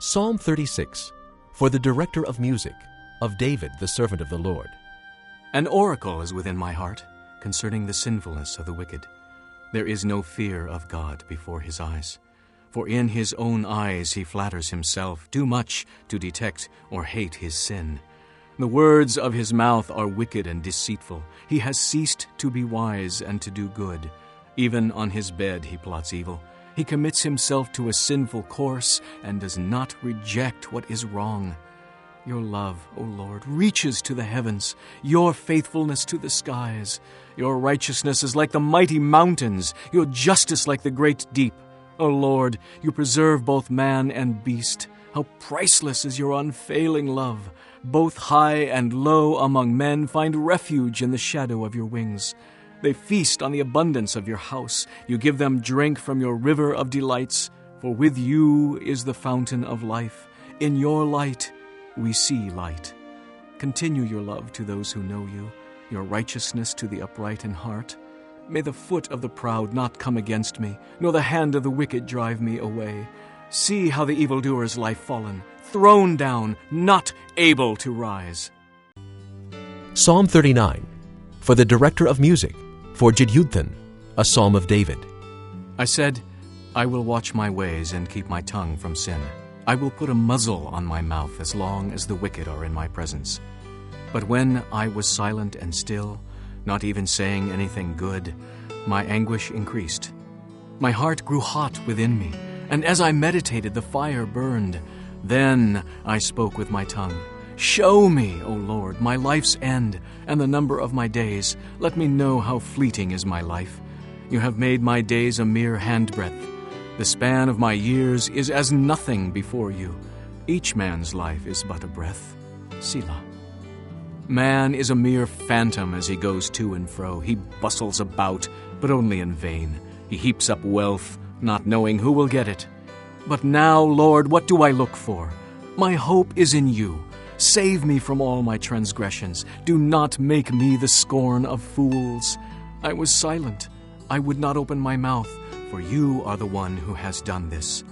Psalm 36, for the director of music, of David, the servant of the Lord. An oracle is within my heart concerning the sinfulness of the wicked. There is no fear of God before his eyes. For in his own eyes he flatters himself too much to detect or hate his sin. The words of his mouth are wicked and deceitful. He has ceased to be wise and to do good. Even on his bed he plots evil. He commits himself to a sinful course and does not reject what is wrong. Your love, O Lord, reaches to the heavens, your faithfulness to the skies. Your righteousness is like the mighty mountains, your justice like the great deep. O Lord, you preserve both man and beast. How priceless is your unfailing love! Both high and low among men find refuge in the shadow of your wings. They feast on the abundance of your house. You give them drink from your river of delights. For with you is the fountain of life. In your light we see light. Continue your love to those who know you, your righteousness to the upright in heart. May the foot of the proud not come against me, nor the hand of the wicked drive me away. See how the evildoers lie fallen, thrown down, not able to rise. Psalm 39, for the director of music, for Jeduthun, a psalm of David. I said, I will watch my ways and keep my tongue from sin. I will put a muzzle on my mouth as long as the wicked are in my presence. But when I was silent and still, not even saying anything good, my anguish increased. My heart grew hot within me, and as I meditated, the fire burned. Then I spoke with my tongue. Show me, O Lord, my life's end and the number of my days. Let me know how fleeting is my life. You have made my days a mere handbreadth. The span of my years is as nothing before you. Each man's life is but a breath. Selah. Man is a mere phantom as he goes to and fro. He bustles about, but only in vain. He heaps up wealth, not knowing who will get it. But now, Lord, what do I look for? My hope is in you. Save me from all my transgressions. Do not make me the scorn of fools. I was silent. I would not open my mouth, for you are the one who has done this.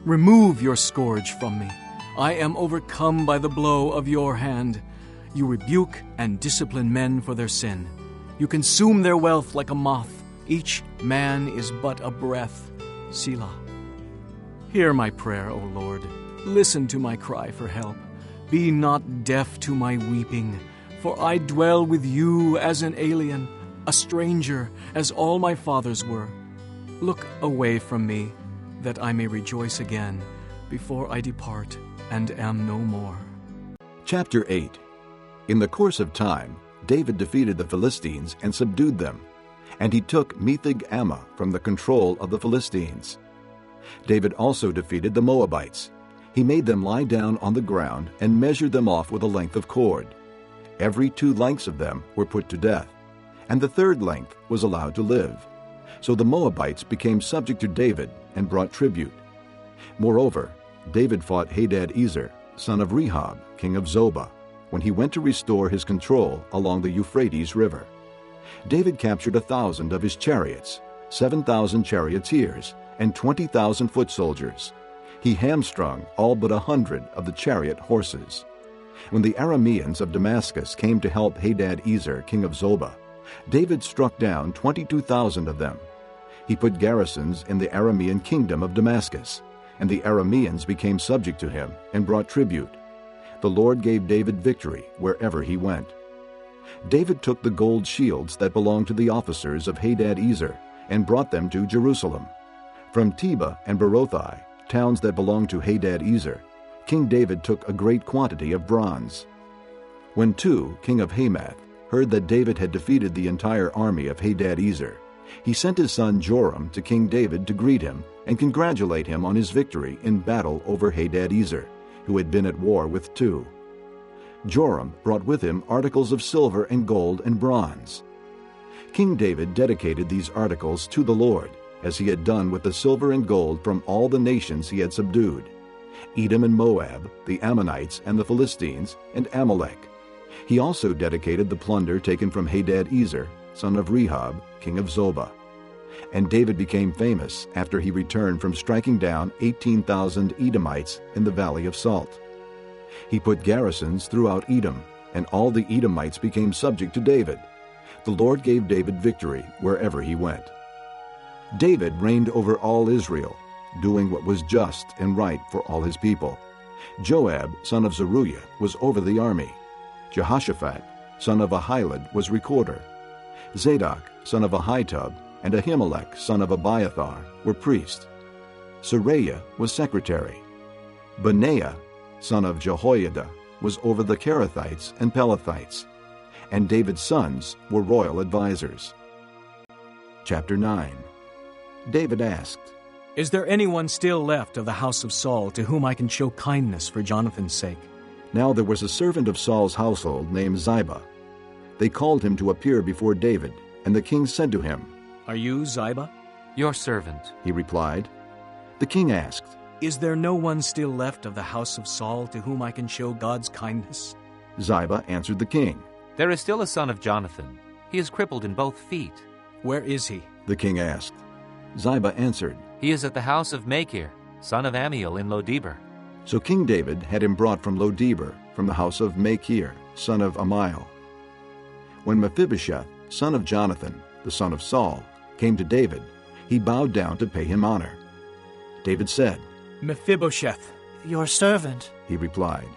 Remove your scourge from me. I am overcome by the blow of your hand. You rebuke and discipline men for their sin. You consume their wealth like a moth. Each man is but a breath. Selah. Hear my prayer, O Lord. Listen to my cry for help. Be not deaf to my weeping, for I dwell with you as an alien, a stranger, as all my fathers were. Look away from me, that I may rejoice again, before I depart and am no more. Chapter 8. In the course of time, David defeated the Philistines and subdued them, and he took Metheg-Ammah from the control of the Philistines. David also defeated the Moabites. He made them lie down on the ground and measured them off with a length of cord. Every 2 lengths of them were put to death, and the 3rd length was allowed to live. So the Moabites became subject to David and brought tribute. Moreover, David fought Hadad-ezer, son of Rehob, king of Zobah, when he went to restore his control along the Euphrates River. David captured 1,000 of his chariots, 7,000 charioteers, and 20,000 foot soldiers. He hamstrung all but 100 of the chariot horses. When the Arameans of Damascus came to help Hadad-ezer, king of Zobah, David struck down 22,000 of them. He put garrisons in the Aramean kingdom of Damascus, and the Arameans became subject to him and brought tribute. The Lord gave David victory wherever he went. David took the gold shields that belonged to the officers of Hadad-ezer and brought them to Jerusalem. From Tebah and Berothai, towns that belonged to Hadad-ezer, King David took a great quantity of bronze. When Tu, king of Hamath, heard that David had defeated the entire army of Hadad-ezer, he sent his son Joram to King David to greet him and congratulate him on his victory in battle over Hadad-ezer, who had been at war with Tu. Joram brought with him articles of silver and gold and bronze. King David dedicated these articles to the Lord, as he had done with the silver and gold from all the nations he had subdued: Edom and Moab, the Ammonites and the Philistines, and Amalek. He also dedicated the plunder taken from Hadad-ezer, son of Rehob, king of Zobah. And David became famous after he returned from striking down 18,000 Edomites in the Valley of Salt. He put garrisons throughout Edom, and all the Edomites became subject to David. The Lord gave David victory wherever he went. David reigned over all Israel, doing what was just and right for all his people. Joab, son of Zeruiah, was over the army. Jehoshaphat, son of Ahilud, was recorder. Zadok, son of Ahitub, and Ahimelech, son of Abiathar, were priests. Seraiah was secretary. Benaiah, son of Jehoiada, was over the Kerethites and Pelethites. And David's sons were royal advisers. Chapter 9. David asked, Is there anyone still left of the house of Saul to whom I can show kindness for Jonathan's sake? Now there was a servant of Saul's household named Ziba. They called him to appear before David, and the king said to him, Are you Ziba? Your servant. He replied. The king asked, Is there no one still left of the house of Saul to whom I can show God's kindness? Ziba answered the king. There is still a son of Jonathan. He is crippled in both feet. Where is he? The king asked. Ziba answered. He is at the house of Machir, son of Ammiel in Lodebar. So King David had him brought from Lodebar, from the house of Machir, son of Ammiel. When Mephibosheth, son of Jonathan, the son of Saul, came to David, he bowed down to pay him honor. David said, Mephibosheth. Your servant. He replied.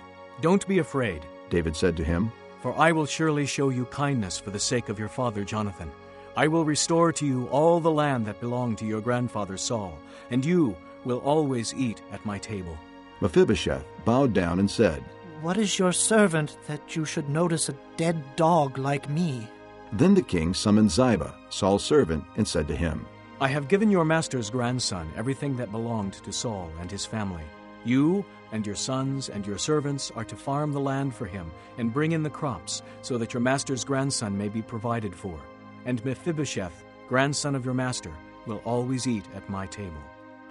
Don't be afraid, David said to him, for I will surely show you kindness for the sake of your father Jonathan. I will restore to you all the land that belonged to your grandfather Saul, and you will always eat at my table. Mephibosheth bowed down and said, What is your servant that you should notice a dead dog like me? Then the king summoned Ziba, Saul's servant, and said to him, I have given your master's grandson everything that belonged to Saul and his family. You and your sons and your servants are to farm the land for him and bring in the crops, so that your master's grandson may be provided for. And Mephibosheth, grandson of your master, will always eat at my table.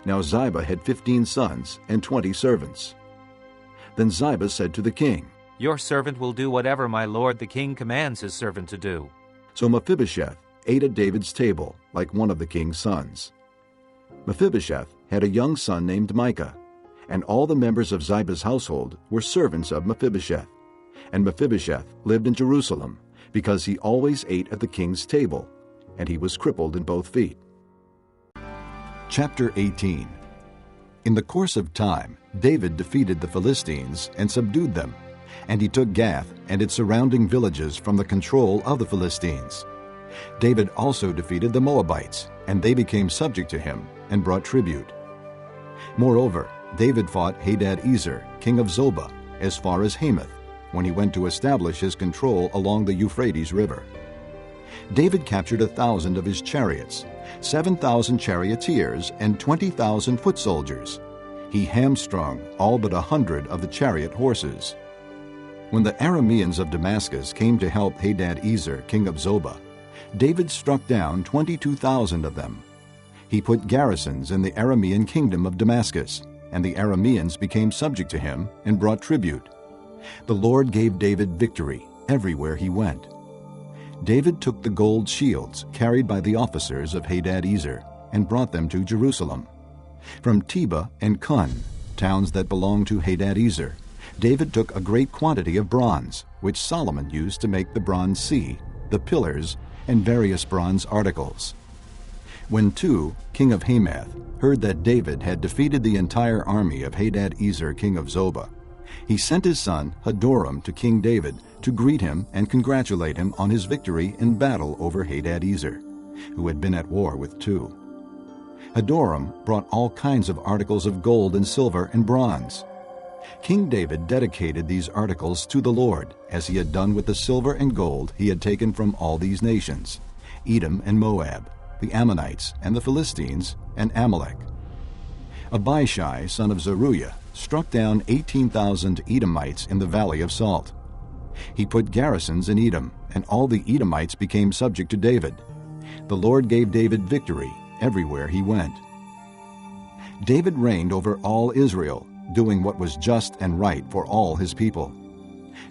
Now Ziba had 15 sons and 20 servants. Then Ziba said to the king, Your servant will do whatever my lord the king commands his servant to do. So Mephibosheth ate at David's table like one of the king's sons. Mephibosheth had a young son named Micah, and all the members of Ziba's household were servants of Mephibosheth. And Mephibosheth lived in Jerusalem, because he always ate at the king's table, and he was crippled in both feet. Chapter 18. In the course of time, David defeated the Philistines and subdued them, and he took Gath and its surrounding villages from the control of the Philistines. David also defeated the Moabites, and they became subject to him and brought tribute. Moreover, David fought Hadadezer, king of Zobah, as far as Hamath, when he went to establish his control along the Euphrates River. David captured 1,000 of his chariots, 7,000 charioteers, and 20,000 foot soldiers. He hamstrung all but 100 of the chariot horses. When the Arameans of Damascus came to help Hadadezer, king of Zobah, David struck down 22,000 of them. He put garrisons in the Aramean kingdom of Damascus, and the Arameans became subject to him and brought tribute. The Lord gave David victory everywhere he went. David took the gold shields carried by the officers of Hadadezer and brought them to Jerusalem. From Tebah and Kun, towns that belonged to Hadadezer, David took a great quantity of bronze, which Solomon used to make the bronze sea, the pillars, and various bronze articles. When Tu, king of Hamath, heard that David had defeated the entire army of Hadadezer, king of Zobah, he sent his son Hadoram to King David to greet him and congratulate him on his victory in battle over Hadadezer, who had been at war with Tu. Hadoram brought all kinds of articles of gold and silver and bronze. King David dedicated these articles to the Lord, as he had done with the silver and gold he had taken from all these nations, Edom and Moab, the Ammonites and the Philistines, and Amalek. Abishai, son of Zeruiah, struck down 18,000 Edomites in the Valley of Salt. He put garrisons in Edom, and all the Edomites became subject to David. The Lord gave David victory everywhere he went. David reigned over all Israel, doing what was just and right for all his people.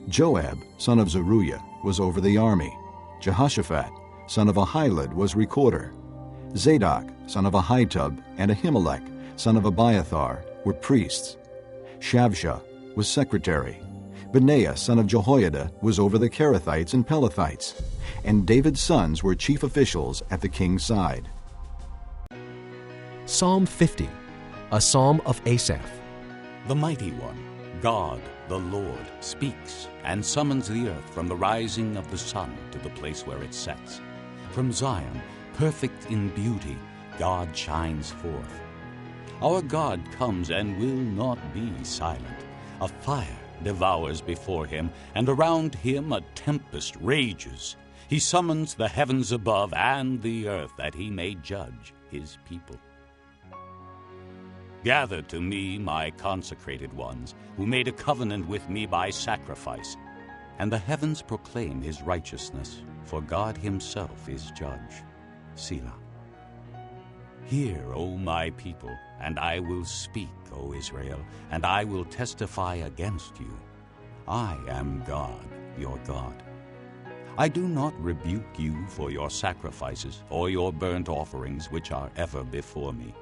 Joab, son of Zeruiah, was over the army. Jehoshaphat, son of Ahilud, was recorder. Zadok, son of Ahitub, and Ahimelech, son of Abiathar, were priests. Shavsha was secretary. Benaiah, son of Jehoiada, was over the Kerethites and Pelethites. And David's sons were chief officials at the king's side. Psalm 50, a psalm of Asaph. The Mighty One, God the Lord, speaks and summons the earth from the rising of the sun to the place where it sets. From Zion, perfect in beauty, God shines forth. Our God comes and will not be silent. A fire devours before him, and around him a tempest rages. He summons the heavens above and the earth that he may judge his people. Gather to me my consecrated ones, who made a covenant with me by sacrifice. And the heavens proclaim his righteousness, for God himself is judge. Selah. Hear, O my people, and I will speak, O Israel, and I will testify against you. I am God, your God. I do not rebuke you for your sacrifices or your burnt offerings which are ever before me.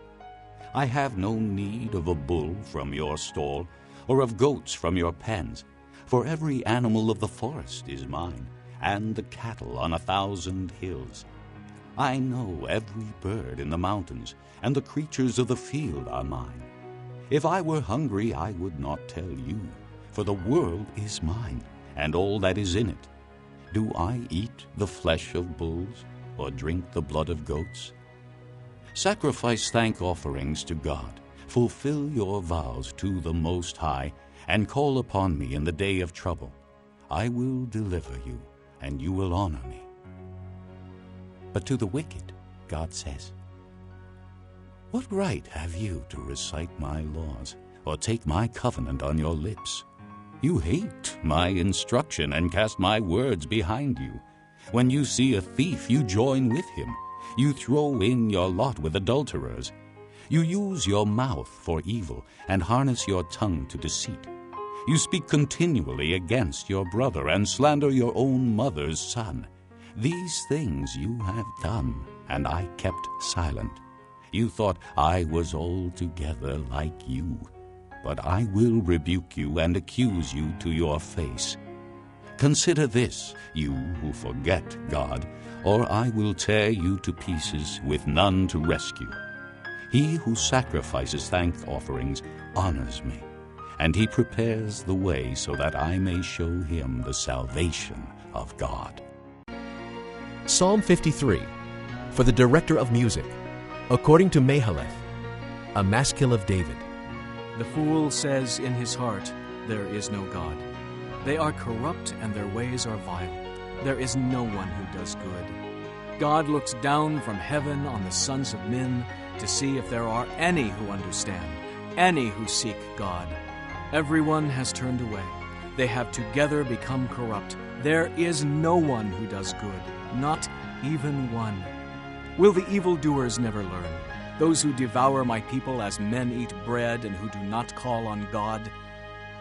I have no need of a bull from your stall, or of goats from your pens, for every animal of the forest is mine, and the cattle on 1,000 hills. I know every bird in the mountains, and the creatures of the field are mine. If I were hungry, I would not tell you, for the world is mine, and all that is in it. Do I eat the flesh of bulls, or drink the blood of goats? Sacrifice thank offerings to God. Fulfill your vows to the Most High, and call upon me in the day of trouble. I will deliver you, and you will honor me. But to the wicked, God says, what right have you to recite my laws, or take my covenant on your lips? You hate my instruction and cast my words behind you. When you see a thief, you join with him. You throw in your lot with adulterers. You use your mouth for evil and harness your tongue to deceit. You speak continually against your brother and slander your own mother's son. These things you have done, and I kept silent. You thought I was altogether like you. But I will rebuke you and accuse you to your face. Consider this, you who forget God, or I will tear you to pieces with none to rescue. He who sacrifices thank offerings honors me, and he prepares the way so that I may show him the salvation of God. Psalm 53, for the director of music, according to Mahaleth, a maskil of David. The fool says in his heart, there is no God. They are corrupt and their ways are vile. There is no one who does good. God looks down from heaven on the sons of men to see if there are any who understand, any who seek God. Everyone has turned away. They have together become corrupt. There is no one who does good, not even one. Will the evildoers never learn? Those who devour my people as men eat bread and who do not call on God?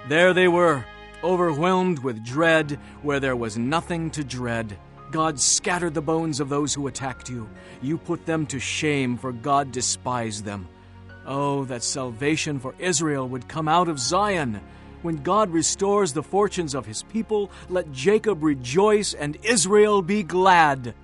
There they were, overwhelmed with dread where there was nothing to dread. God scattered the bones of those who attacked you. You put them to shame, for God despised them. Oh, that salvation for Israel would come out of Zion. When God restores the fortunes of his people, let Jacob rejoice and Israel be glad.